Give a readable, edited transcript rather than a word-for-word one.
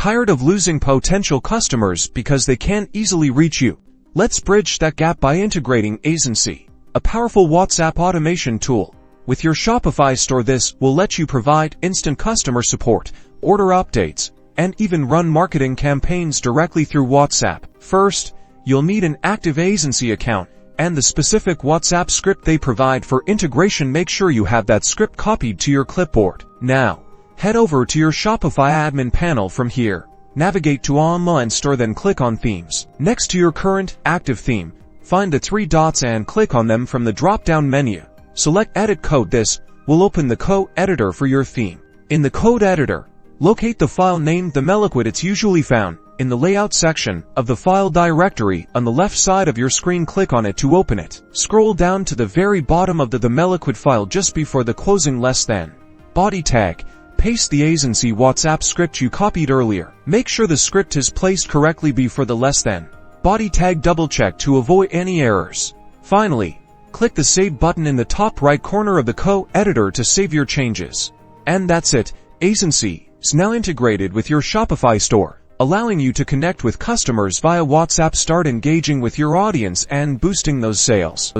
Tired of losing potential customers because they can't easily reach you? Let's bridge that gap by integrating Aisensy, a powerful WhatsApp automation tool. With your Shopify store, this will let you provide instant customer support, order updates, and even run marketing campaigns directly through WhatsApp. First, you'll need an active Aisensy account and the specific WhatsApp script they provide for integration. Make sure you have that script copied to your clipboard. Now, head over to your Shopify admin panel. From here, navigate to Online Store, then click on Themes. Next to your current active theme, find the 3 dots and click on them from the drop-down menu. Select Edit Code. This will open the code editor for your theme. In the code editor, locate the file named theme.liquid. It's usually found in the Layout section of the file directory on the left side of your screen. Click on it to open it. Scroll down to the very bottom of the theme.liquid file just before the closing less than body tag. Paste the Aisensy WhatsApp script you copied earlier. Make sure the script is placed correctly before the less than body tag. Double check to avoid any errors. Finally, click the Save button in the top right corner of the code editor to save your changes. And that's it. Aisensy is now integrated with your Shopify store, allowing you to connect with customers via WhatsApp. Start engaging with your audience and boosting those sales.